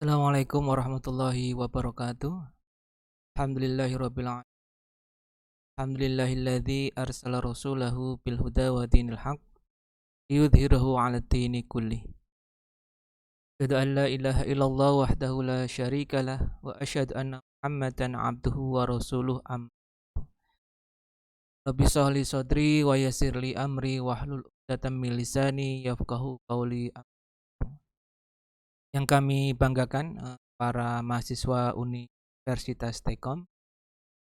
Assalamualaikum warahmatullahi wabarakatuh. Alhamdulillahirabbil alamin. Alhamdulillahilladzi arsala rasulahu bil huda wa dinil haq liyudhhirahu 'alad dini kullih. Asyhadu an la ilaha illallah wahdahu la syarikalah wa asyhadu anna Muhammadan 'abduhu wa rasuluh amma. Rabbi shrah li sadri wa yassir li amri wahlul 'uqdatam min lisani yafqahu qawli. Yang kami banggakan para mahasiswa Universitas Tekom,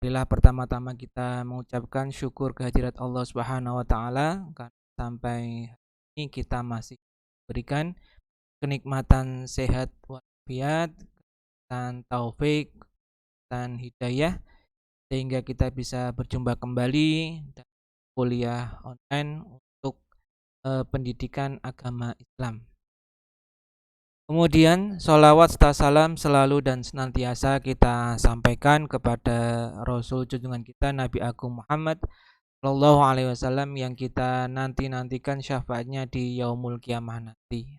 marilah pertama-tama kita mengucapkan syukur kehadirat Allah Subhanahu wa taala karena sampai hari ini kita masih berikan kenikmatan sehat walafiat dan taufik dan hidayah sehingga kita bisa berjumpa kembali dan kuliah online untuk pendidikan agama Islam. Kemudian sholawat serta salam selalu dan senantiasa kita sampaikan kepada Rasul junjungan kita Nabi Agung Muhammad Shallallahu Alaihi Wasallam yang kita nantikan syafaatnya di yaumul kiamah nanti.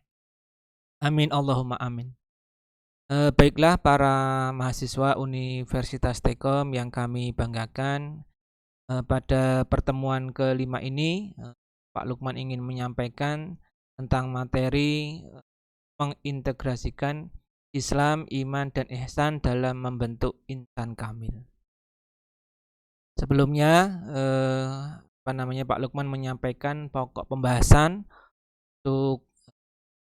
Amin Allahumma amin. Baiklah para mahasiswa Universitas Tekom yang kami banggakan, pada pertemuan kelima ini Pak Lukman ingin menyampaikan tentang materi mengintegrasikan Islam, iman, dan ihsan dalam membentuk insan kamil. Sebelumnya Pak Lukman menyampaikan pokok pembahasan untuk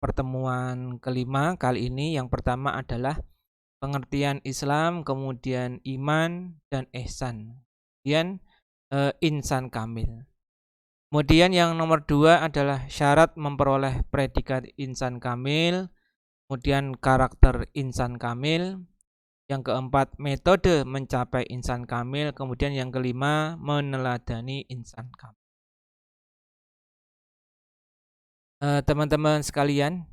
pertemuan kelima kali ini. Yang pertama adalah pengertian Islam, kemudian iman dan ihsan, kemudian insan kamil. Kemudian yang nomor 2 adalah syarat memperoleh predikat insan kamil, kemudian karakter insan kamil. Yang keempat, metode mencapai insan kamil. Kemudian yang kelima, meneladani insan kamil. Teman-teman sekalian,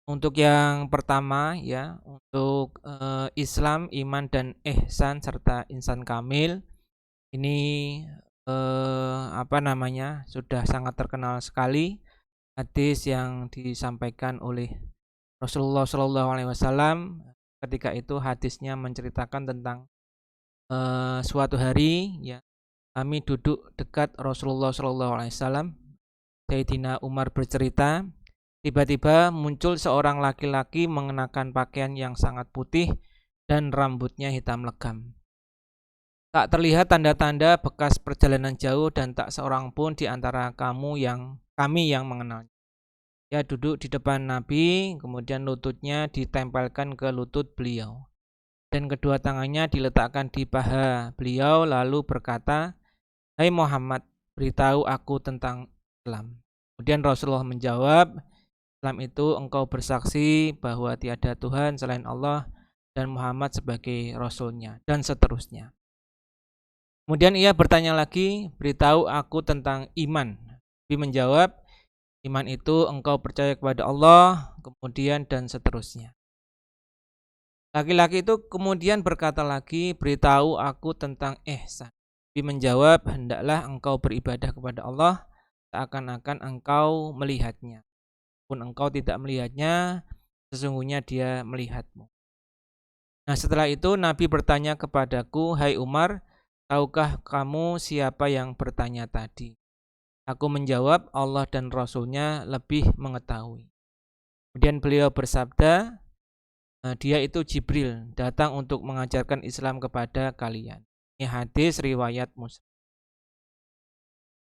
untuk yang pertama ya, untuk Islam, iman dan ihsan serta insan kamil ini sudah sangat terkenal sekali hadis yang disampaikan oleh Rasulullah Shallallahu Alaihi Wasallam. Ketika itu hadisnya menceritakan tentang suatu hari ya, kami duduk dekat Rasulullah Shallallahu Alaihi Wasallam. Sayyidina Umar bercerita, tiba-tiba muncul seorang laki-laki mengenakan pakaian yang sangat putih dan rambutnya hitam legam. Tak terlihat tanda-tanda bekas perjalanan jauh dan tak seorang pun di antara kami yang mengenalnya. Dia duduk di depan Nabi, kemudian lututnya ditempelkan ke lutut beliau dan kedua tangannya diletakkan di paha beliau, lalu berkata, "Hai Muhammad, beritahu aku tentang Islam." Kemudian Rasulullah menjawab, "Islam itu engkau bersaksi bahwa tiada Tuhan selain Allah dan Muhammad sebagai Rasulnya," dan seterusnya. Kemudian ia bertanya lagi, "Beritahu aku tentang iman." Nabi menjawab, "Iman itu engkau percaya kepada Allah," kemudian dan seterusnya. Laki-laki itu kemudian berkata lagi, "Beritahu aku tentang ihsan." Nabi menjawab, "Hendaklah engkau beribadah kepada Allah seakan-akan engkau melihatnya. Pun engkau tidak melihatnya, sesungguhnya dia melihatmu." Nah, setelah itu Nabi bertanya kepadaku, "Hai Umar, tahukah kamu siapa yang bertanya tadi?" Aku menjawab, "Allah dan Rasulnya lebih mengetahui." Kemudian beliau bersabda, "Dia itu Jibril, datang untuk mengajarkan Islam kepada kalian." Ini hadis riwayat Muslim.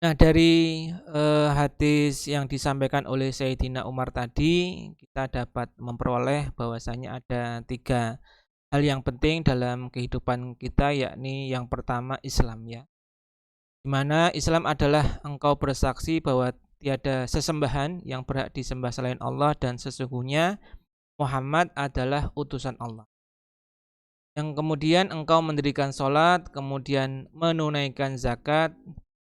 Nah, dari hadis yang disampaikan oleh Sayyidina Umar tadi, kita dapat memperoleh bahwasanya ada 3 hal yang penting dalam kehidupan kita, yakni yang pertama Islam ya. Di mana Islam adalah engkau bersaksi bahwa tiada sesembahan yang berhak disembah selain Allah dan sesungguhnya Muhammad adalah utusan Allah. Yang kemudian engkau mendirikan sholat, kemudian menunaikan zakat,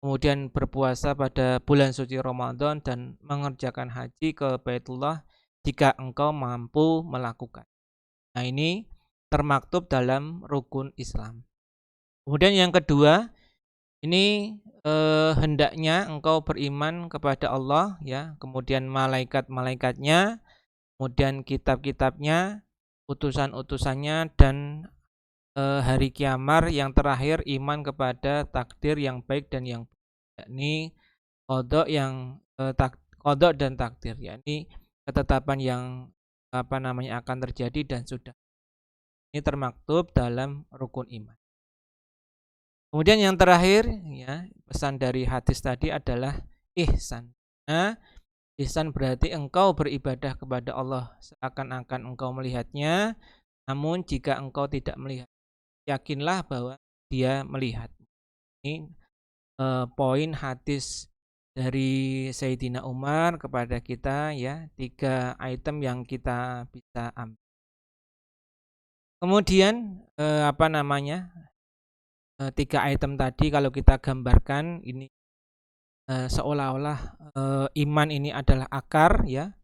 kemudian berpuasa pada bulan suci Ramadan dan mengerjakan haji ke Baitullah jika engkau mampu melakukan. Nah, ini termaktub dalam rukun Islam. Kemudian yang kedua, ini hendaknya engkau beriman kepada Allah ya, kemudian malaikat-malaikatnya, kemudian kitab-kitabnya, utusan-utusannya, dan hari kiamat yang terakhir iman kepada takdir yang baik dan yang buruk, yakni qada dan takdir, yakni ketetapan yang akan terjadi dan sudah. Ini termaktub dalam rukun iman. Kemudian yang terakhir ya, pesan dari hadis tadi adalah ihsan. Nah, ihsan berarti engkau beribadah kepada Allah seakan-akan engkau melihatnya, namun jika engkau tidak melihat, yakinlah bahwa Dia melihat. Ini poin hadis dari Sayyidina Umar kepada kita ya, 3 item yang kita bisa ambil. Kemudian 3 item tadi kalau kita gambarkan ini seolah-olah iman ini adalah akar ya.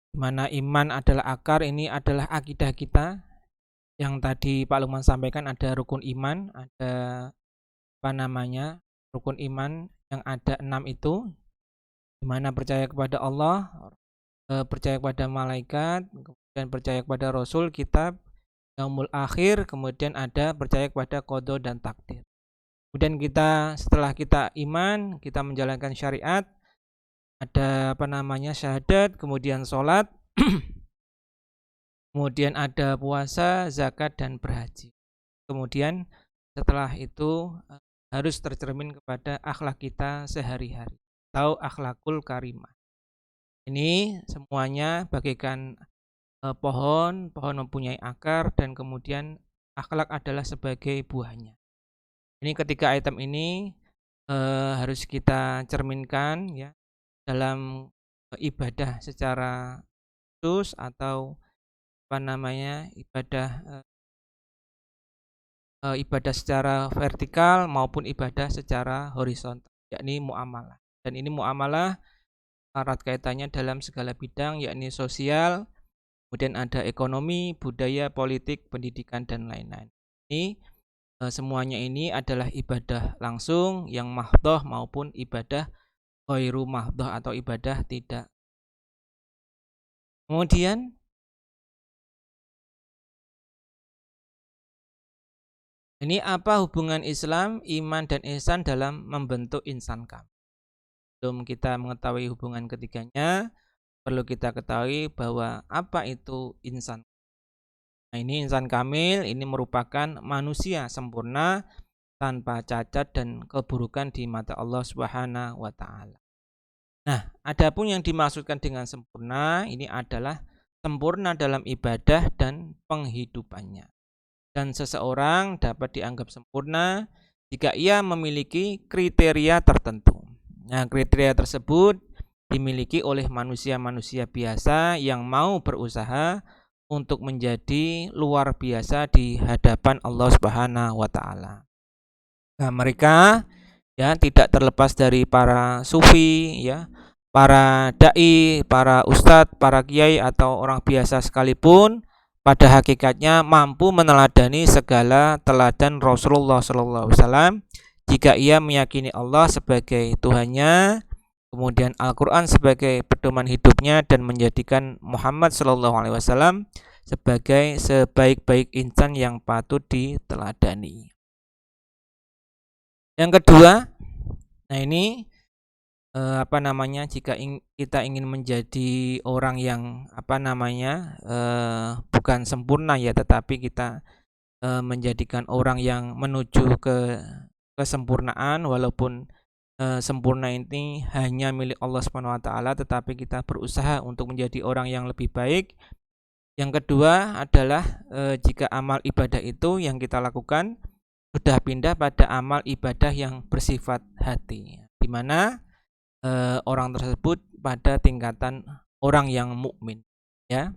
Di mana iman adalah akar, ini adalah akidah kita. Yang tadi Pak Lukman sampaikan ada rukun iman, ada rukun iman yang ada 6 itu, di mana percaya kepada Allah, percaya kepada malaikat, kemudian percaya kepada Rasul, kitab, yaumul akhir, kemudian ada percaya kepada qada dan takdir. Kemudian setelah kita iman, kita menjalankan syariat, ada syahadat, kemudian sholat, kemudian ada puasa, zakat, dan berhaji. Kemudian setelah itu harus tercermin kepada akhlak kita sehari-hari atau akhlakul karimah. Ini semuanya bagaikan pohon mempunyai akar dan kemudian akhlak adalah sebagai buahnya. Ini ketiga item ini harus kita cerminkan ya dalam ibadah secara khusus atau ibadah secara vertikal maupun ibadah secara horizontal, yakni muamalah. Dan ini muamalah erat kaitannya dalam segala bidang, yakni sosial, kemudian ada ekonomi, budaya, politik, pendidikan, dan lain-lain. Ini semuanya ini adalah ibadah langsung yang mahdhah maupun ibadah ghairu mahdhah atau ibadah tidak. Kemudian ini apa hubungan Islam, iman, dan ihsan dalam membentuk insan kamil? Sebelum kita mengetahui hubungan ketiganya, perlu kita ketahui bahwa apa itu insan. Nah, ini insan kamil, ini merupakan manusia sempurna tanpa cacat dan keburukan di mata Allah Subhanahu wa taala. Nah, adapun yang dimaksudkan dengan sempurna ini adalah sempurna dalam ibadah dan penghidupannya. Dan seseorang dapat dianggap sempurna jika ia memiliki kriteria tertentu. Nah, kriteria tersebut dimiliki oleh manusia-manusia biasa yang mau berusaha untuk menjadi luar biasa di hadapan Allah Subhanahu wa taala. Nah, mereka ya tidak terlepas dari para sufi ya, para dai, para ustadz, para kiai atau orang biasa sekalipun, pada hakikatnya mampu meneladani segala teladan Rasulullah SAW jika ia meyakini Allah sebagai Tuhannya, kemudian Al-Quran sebagai pedoman hidupnya, dan menjadikan Muhammad SAW sebagai sebaik-baik insan yang patut diteladani. Yang kedua, nah ini jika kita ingin menjadi orang yang bukan sempurna ya, tetapi kita menjadikan orang yang menuju ke kesempurnaan, walaupun sempurna ini hanya milik Allah Subhanahu wa taala, tetapi kita berusaha untuk menjadi orang yang lebih baik. Yang kedua adalah jika amal ibadah itu yang kita lakukan sudah pindah pada amal ibadah yang bersifat hati, di mana orang tersebut pada tingkatan orang yang mukmin, ya.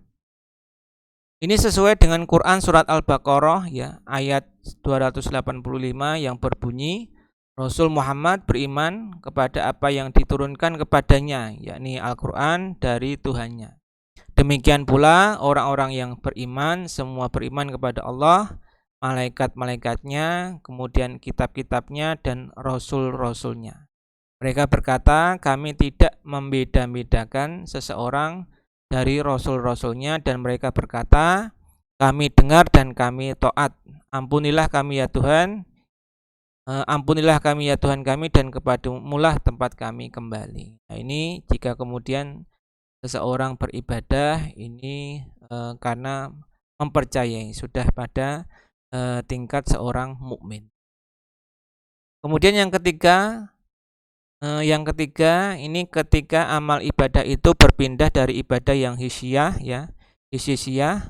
Ini sesuai dengan Quran surat Al-Baqarah ya, ayat 285 yang berbunyi, Rasul Muhammad beriman kepada apa yang diturunkan kepadanya, yakni Al-Quran dari Tuhannya. Demikian pula orang-orang yang beriman, semua beriman kepada Allah, malaikat-malaikatnya, kemudian kitab-kitabnya, dan rasul-rasulnya. Mereka berkata, kami tidak membeda-bedakan seseorang dari rasul-rasulnya, dan mereka berkata, kami dengar dan kami taat. Ampunilah kami ya Tuhan, ampunilah kami ya Tuhan kami, dan kepadamu-lah tempat kami kembali. Nah, ini jika kemudian seseorang beribadah ini karena mempercayai sudah pada tingkat seorang mukmin. Kemudian yang ketiga ini ketika amal ibadah itu berpindah dari ibadah yang hisyah ya, hisyah,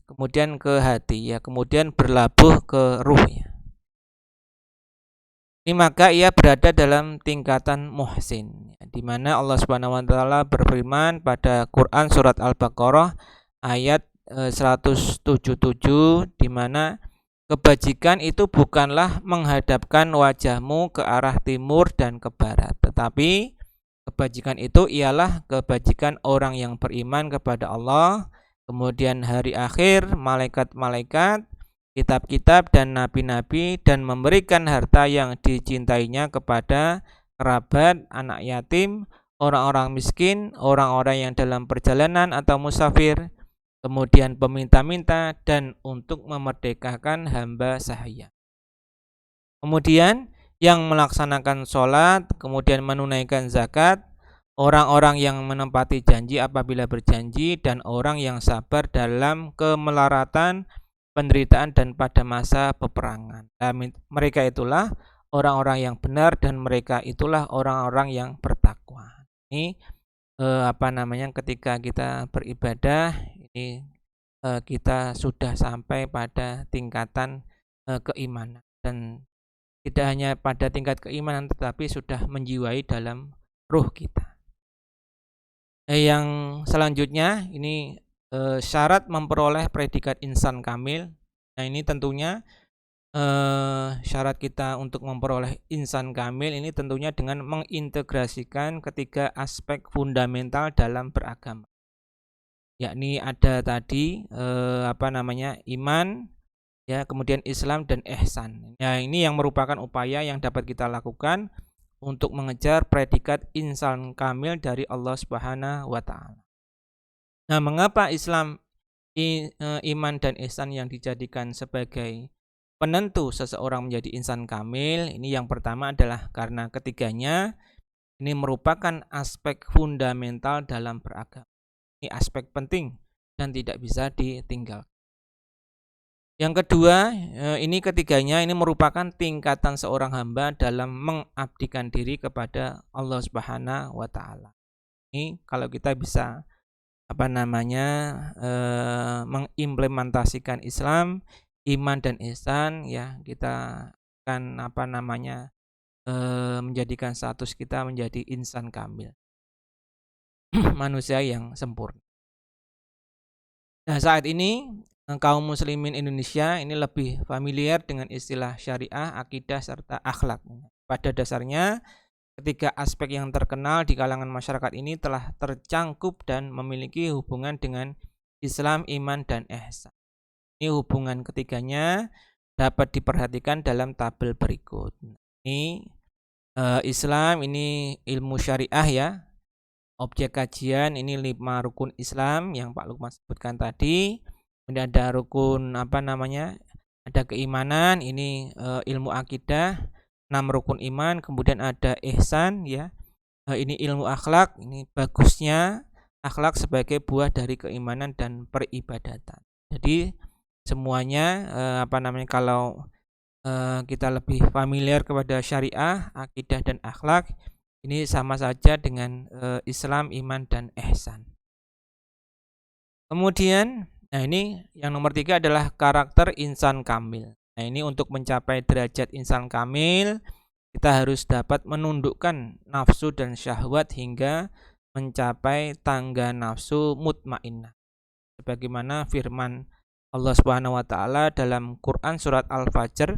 kemudian ke hati ya, kemudian berlabuh ke ruh ya. Ini maka ia berada dalam tingkatan muhsin, di mana Allah Subhanahu wa taala berfirman pada Quran surat Al-Baqarah ayat 177, di mana kebajikan itu bukanlah menghadapkan wajahmu ke arah timur dan ke barat, tetapi kebajikan itu ialah kebajikan orang yang beriman kepada Allah, kemudian hari akhir, malaikat-malaikat, kitab-kitab dan nabi-nabi, dan memberikan harta yang dicintainya kepada kerabat, anak yatim, orang-orang miskin, orang-orang yang dalam perjalanan atau musafir, kemudian peminta-minta, dan untuk memerdekakan hamba sahaya. Kemudian yang melaksanakan sholat, kemudian menunaikan zakat, orang-orang yang menepati janji apabila berjanji, dan orang yang sabar dalam kemelaratan, penderitaan, dan pada masa peperangan. Mereka itulah orang-orang yang benar, dan mereka itulah orang-orang yang bertakwa. Ini ketika kita beribadah ini kita sudah sampai pada tingkatan keimanan, dan tidak hanya pada tingkat keimanan tetapi sudah menjiwai dalam ruh kita. Yang selanjutnya ini syarat memperoleh predikat insan kamil. Nah, ini tentunya syarat kita untuk memperoleh insan kamil ini tentunya dengan mengintegrasikan ketiga aspek fundamental dalam beragama. Yakni ada tadi iman ya, kemudian Islam dan ihsan. Ya, ini yang merupakan upaya yang dapat kita lakukan untuk mengejar predikat insan kamil dari Allah Subhanahu wa taala. Nah, mengapa Islam, iman dan ihsan yang dijadikan sebagai penentu seseorang menjadi insan kamil? Ini yang pertama adalah karena ketiganya ini merupakan aspek fundamental dalam beragama. Ini aspek penting dan tidak bisa ditinggalkan. Yang kedua, ini ketiganya ini merupakan tingkatan seorang hamba dalam mengabdikan diri kepada Allah Subhanahu wa taala. Ini kalau kita bisa mengimplementasikan Islam, iman dan ihsan ya, kita akan menjadikan status kita menjadi insan kamil. Manusia yang sempurna. Nah, saat ini kaum muslimin Indonesia ini lebih familiar dengan istilah syariah, akidah, serta akhlak. Pada dasarnya, ketiga aspek yang terkenal di kalangan masyarakat ini telah tercangkup dan memiliki hubungan dengan Islam, iman, dan ihsan. Ini hubungan ketiganya dapat diperhatikan dalam tabel berikut. Ini Islam, ini ilmu syariah ya. Objek kajian ini 5 rukun Islam yang Pak Lukman sebutkan tadi. Kemudian ada rukun ada keimanan, ini ilmu akidah, 6 rukun iman. Kemudian ada ihsan ya. Ini ilmu akhlak, ini bagusnya akhlak sebagai buah dari keimanan dan peribadatan. Jadi semuanya kalau kita lebih familiar kepada syariah, akidah, dan akhlak, ini sama saja dengan Islam, iman, dan ihsan. Kemudian, nah ini yang nomor 3 adalah karakter insan kamil. Nah ini untuk mencapai derajat insan kamil, kita harus dapat menundukkan nafsu dan syahwat hingga mencapai tangga nafsu mutmainnah. Sebagaimana firman Allah Subhanahu wa taala dalam Quran surat Al-Fajr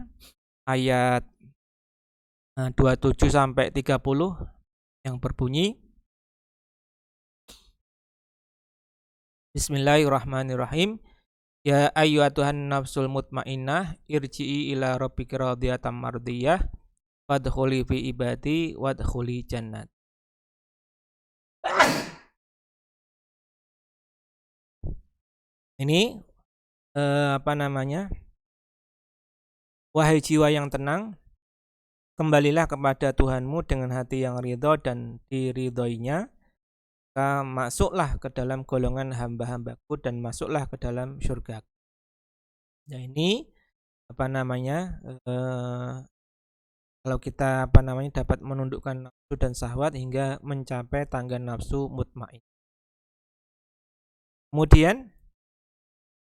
ayat 27 sampai 30 yang berbunyi, Bismillahirrahmanirrahim. Ya ayyuhatuhan nafsul mutmainnah irji'i ila rabbiki radiyatan mardiyah wadkhuli fi ibadi wadkhuli jannat. Ini wahai jiwa yang tenang, kembalilah kepada Tuhanmu dengan hati yang ridho dan diridhoinya, maka masuklah ke dalam golongan hamba-hambaku dan masuklah ke dalam surga. Nah ini kalau kita dapat menundukkan nafsu dan syahwat hingga mencapai tangga nafsu mutmain. Kemudian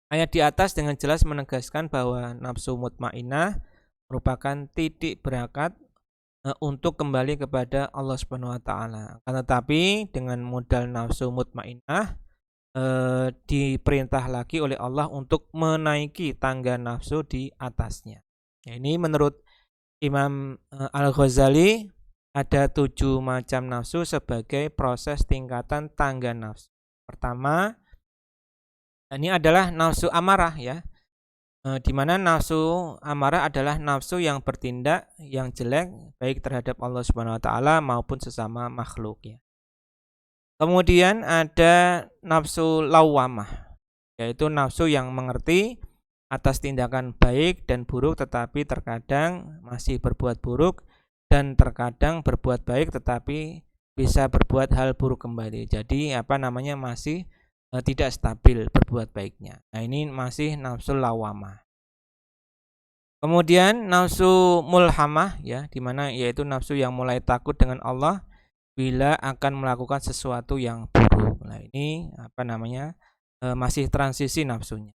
ayat di atas dengan jelas menegaskan bahwa nafsu mutmainnah merupakan titik berangkat untuk kembali kepada Allah Subhanahu wa taala. Akan tetapi dengan modal nafsu mutmainnah diperintah lagi oleh Allah untuk menaiki tangga nafsu di atasnya. Nah, ini menurut Imam Al-Ghazali ada 7 macam nafsu sebagai proses tingkatan tangga nafsu. Pertama, ini adalah nafsu amarah ya. Di mana nafsu amarah adalah nafsu yang bertindak yang jelek baik terhadap Allah Subhanahu wa taala maupun sesama makhluk ya. Kemudian ada nafsu lawamah, yaitu nafsu yang mengerti atas tindakan baik dan buruk tetapi terkadang masih berbuat buruk dan terkadang berbuat baik tetapi bisa berbuat hal buruk kembali. Jadi masih tidak stabil berbuat baiknya. Nah, ini masih nafsu lawamah. Kemudian nafsu mulhamah ya, di mana yaitu nafsu yang mulai takut dengan Allah bila akan melakukan sesuatu yang buruk. Nah, ini masih transisi nafsunya.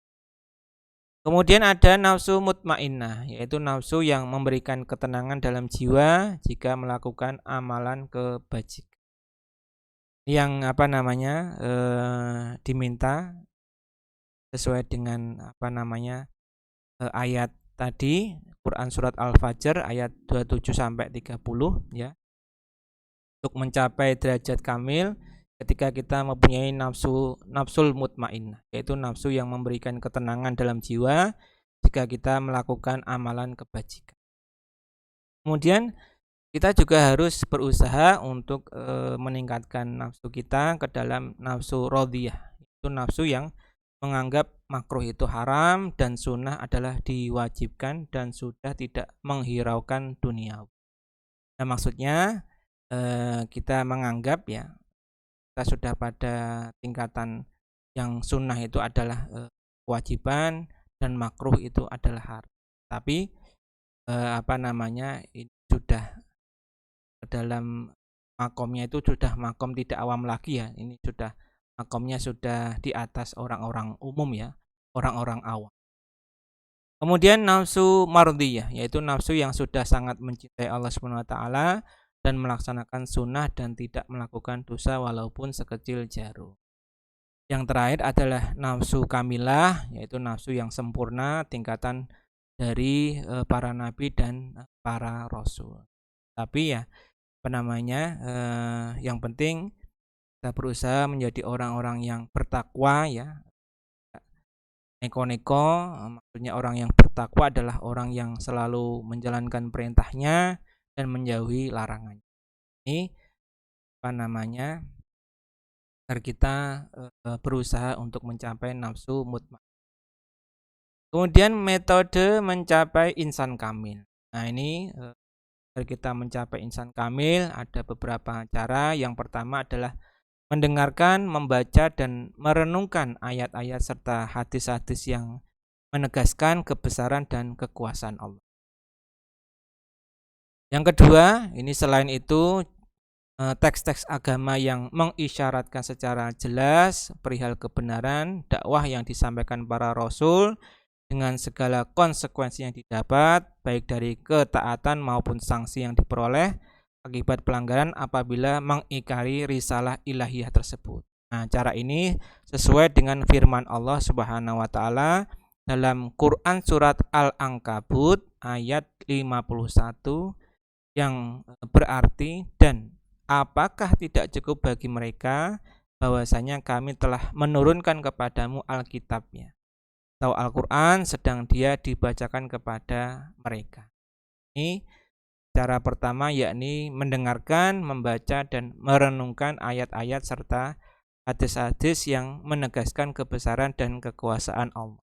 Kemudian ada nafsu mutmainnah, yaitu nafsu yang memberikan ketenangan dalam jiwa jika melakukan amalan kebajikan. Yang diminta sesuai dengan ayat tadi Quran surat Al-Fajr ayat 27 sampai 30 ya. Untuk mencapai derajat kamil ketika kita mempunyai nafsul mutmainnah, yaitu nafsu yang memberikan ketenangan dalam jiwa jika kita melakukan amalan kebajikan. Kemudian kita juga harus berusaha untuk meningkatkan nafsu kita ke dalam nafsu radhiyah, itu nafsu yang menganggap makruh itu haram dan sunnah adalah diwajibkan dan sudah tidak menghiraukan dunia. Nah, maksudnya kita menganggap ya kita sudah pada tingkatan yang sunnah itu adalah kewajiban dan makruh itu adalah haram. Tapi ini sudah dalam makomnya itu sudah makom tidak awam lagi ya. Ini sudah makomnya sudah di atas orang-orang umum ya, orang-orang awam. Kemudian nafsu mardiyah, yaitu nafsu yang sudah sangat mencintai Allah Subhanahu wa taala dan melaksanakan sunnah dan tidak melakukan dosa walaupun sekecil jarum. Yang terakhir adalah nafsu kamilah, yaitu nafsu yang sempurna tingkatan dari para nabi dan para rasul. Tapi ya yang penting kita berusaha menjadi orang-orang yang bertakwa ya. Neko-neko, maksudnya orang yang bertakwa adalah orang yang selalu menjalankan perintahnya dan menjauhi larangannya. Ini agar kita berusaha untuk mencapai nafsu mutmainnah. Kemudian metode mencapai insan kamil. Nah, ini agar kita mencapai insan kamil ada beberapa cara. Yang pertama adalah mendengarkan, membaca, dan merenungkan ayat-ayat serta hadis-hadis yang menegaskan kebesaran dan kekuasaan Allah. Yang kedua, ini selain itu teks-teks agama yang mengisyaratkan secara jelas perihal kebenaran dakwah yang disampaikan para rasul dengan segala konsekuensi yang didapat, baik dari ketaatan maupun sanksi yang diperoleh akibat pelanggaran apabila mengingkari risalah ilahiyah tersebut. Nah, cara ini sesuai dengan firman Allah Subhanahu wa taala dalam Quran surat Al-Ankabut ayat 51 yang berarti, dan apakah tidak cukup bagi mereka bahwasanya kami telah menurunkan kepadamu Alkitabnya atau Al-Quran sedang dia dibacakan kepada mereka. Ini cara pertama, yakni mendengarkan, membaca, dan merenungkan ayat-ayat serta hadis-hadis yang menegaskan kebesaran dan kekuasaan Allah.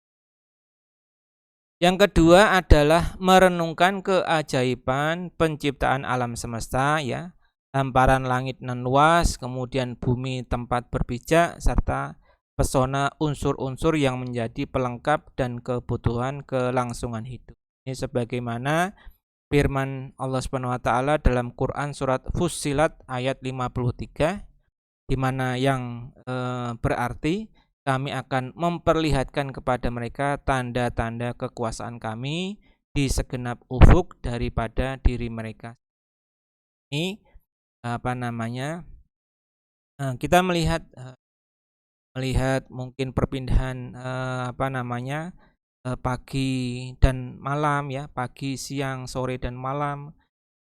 Yang kedua adalah merenungkan keajaiban penciptaan alam semesta, ya, hamparan langit nan luas, kemudian bumi tempat berpijak, serta pesona unsur-unsur yang menjadi pelengkap dan kebutuhan kelangsungan hidup. Ini sebagaimana firman Allah Subhanahu wa taala dalam Quran surat Fussilat ayat 53, di mana yang berarti kami akan memperlihatkan kepada mereka tanda-tanda kekuasaan kami di segenap ufuk daripada diri mereka. Ini kita melihat mungkin perpindahan pagi dan malam, ya, pagi, siang, sore dan malam.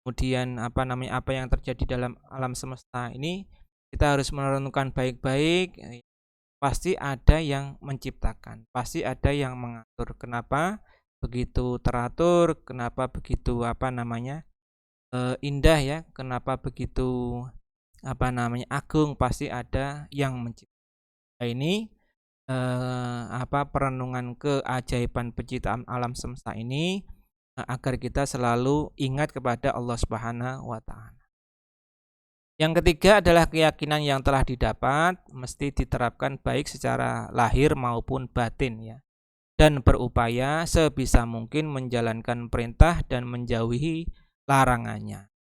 Kemudian apa yang terjadi dalam alam semesta ini kita harus merenungkan baik-baik. Pasti ada yang menciptakan, pasti ada yang mengatur. Kenapa begitu teratur? Kenapa begitu indah, ya? Kenapa begitu agung? Pasti ada yang menciptakan. Ini perenungan keajaiban penciptaan alam semesta ini agar kita selalu ingat kepada Allah Subhanahu wa taala. Yang ketiga adalah keyakinan yang telah didapat mesti diterapkan baik secara lahir maupun batin, ya, dan berupaya sebisa mungkin menjalankan perintah dan menjauhi larangannya.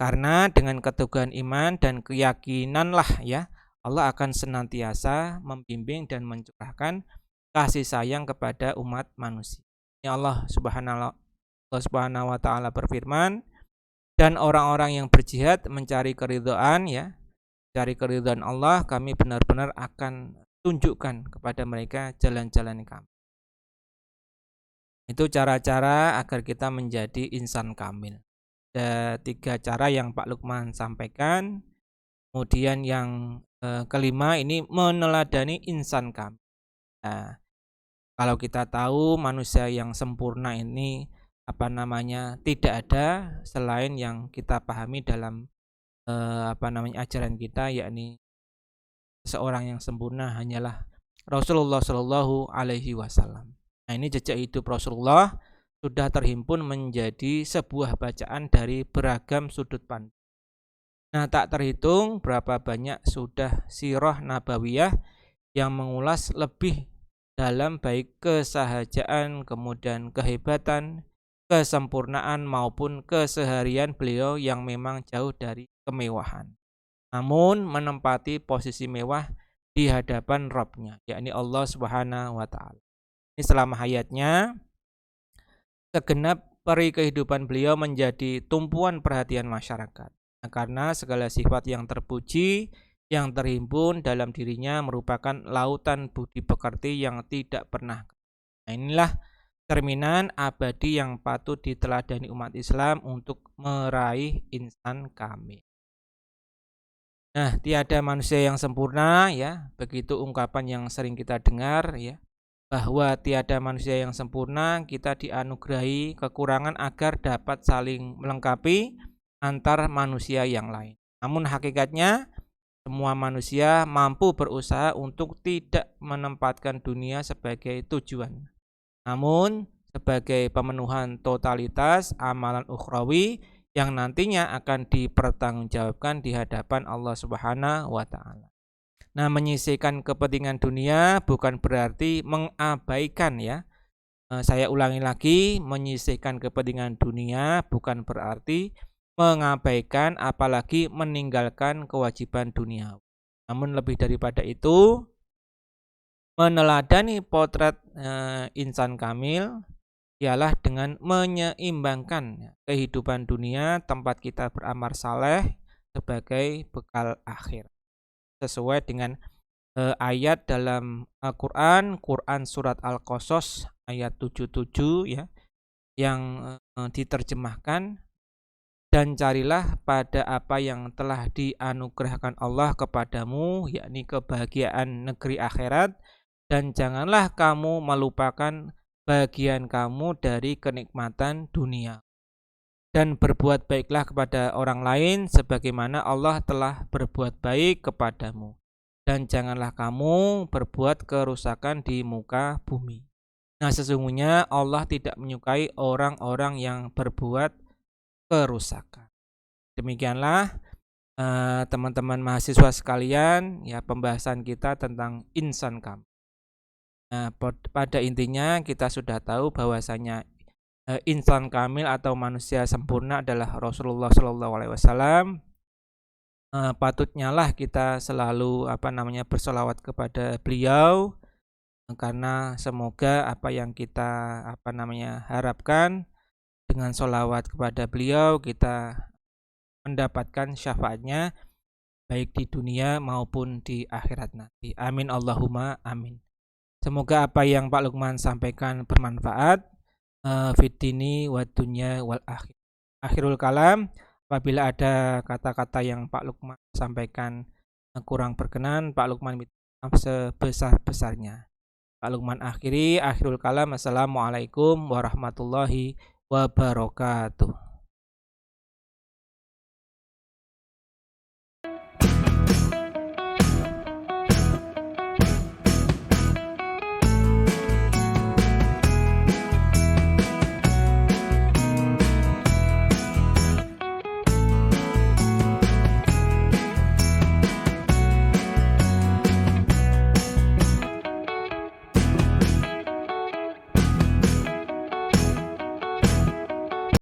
Karena dengan keteguhan iman dan keyakinanlah, ya, Allah akan senantiasa membimbing dan mencurahkan kasih sayang kepada umat manusia. Ya, Allah Subhanahu wa taala berfirman, dan orang-orang yang berjihad mencari keridhaan, ya, cari keridhaan Allah, kami benar-benar akan tunjukkan kepada mereka jalan-jalan kami. Itu cara-cara agar kita menjadi insan kamil. Ada 3 cara yang Pak Lukman sampaikan. Kemudian yang kelima ini meneladani insan kamil. Nah, kalau kita tahu manusia yang sempurna ini tidak ada selain yang kita pahami dalam ajaran kita, yakni seorang yang sempurna hanyalah Rasulullah Shallallahu Alaihi Wasallam. Nah, ini jejak hidup Rasulullah sudah terhimpun menjadi sebuah bacaan dari beragam sudut pandang. Nah, tak terhitung berapa banyak sudah sirah nabawiyah yang mengulas lebih dalam baik kesahajaan, kemudian kehebatan, kesempurnaan maupun keseharian beliau yang memang jauh dari kemewahan, namun menempati posisi mewah di hadapan Rabb-Nya, yakni Allah Subhanahu wa taala. Ini selama hayatnya segenap peri kehidupan beliau menjadi tumpuan perhatian masyarakat. Karena segala sifat yang terpuji yang terhimpun dalam dirinya merupakan lautan budi pekerti yang tidak pernah. Nah, inilah cerminan abadi yang patut diteladani umat Islam untuk meraih insan kamil. Nah, tiada manusia yang sempurna, ya, begitu ungkapan yang sering kita dengar, ya, bahwa tiada manusia yang sempurna. Kita dianugerahi kekurangan agar dapat saling melengkapi antar manusia yang lain. Namun hakikatnya semua manusia mampu berusaha untuk tidak menempatkan dunia sebagai tujuan, namun sebagai pemenuhan totalitas amalan ukhrawi yang nantinya akan dipertanggungjawabkan di hadapan Allah Subhanahu wa taala. Nah, menyisihkan kepentingan dunia bukan berarti mengabaikan, ya. Saya ulangi lagi, menyisihkan kepentingan dunia bukan berarti mengabaikan apalagi meninggalkan kewajiban dunia. Namun lebih daripada itu, meneladani potret insan kamil ialah dengan menyeimbangkan kehidupan dunia tempat kita beramal saleh sebagai bekal akhir. Sesuai dengan ayat dalam Al-Qur'an, Quran surat Al-Qasas ayat 77 ya, yang diterjemahkan, dan carilah pada apa yang telah dianugerahkan Allah kepadamu, yakni kebahagiaan negeri akhirat, dan janganlah kamu melupakan bagian kamu dari kenikmatan dunia. Dan berbuat baiklah kepada orang lain sebagaimana Allah telah berbuat baik kepadamu. Dan janganlah kamu berbuat kerusakan di muka bumi. Nah, sesungguhnya Allah tidak menyukai orang-orang yang berbuat kerusakan. Demikianlah teman-teman mahasiswa sekalian, ya, pembahasan kita tentang insan kamil. Nah, pada intinya kita sudah tahu bahwasanya insan kamil atau manusia sempurna adalah Rasulullah SAW. Patutnya lah kita selalu bersolawat kepada beliau, karena semoga apa yang kita harapkan dengan solawat kepada beliau kita mendapatkan syafaatnya baik di dunia maupun di akhirat nanti. Amin Allahumma amin. Semoga apa yang Pak Lukman sampaikan bermanfaat fid dini wad dunya wal akhir. Akhirul kalam, apabila ada kata-kata yang Pak Lukman sampaikan kurang berkenan, Pak Lukman minta maaf sebesar-besarnya. Pak Lukman akhiri akhirul kalam. Assalamualaikum warahmatullahi wabarakatuh.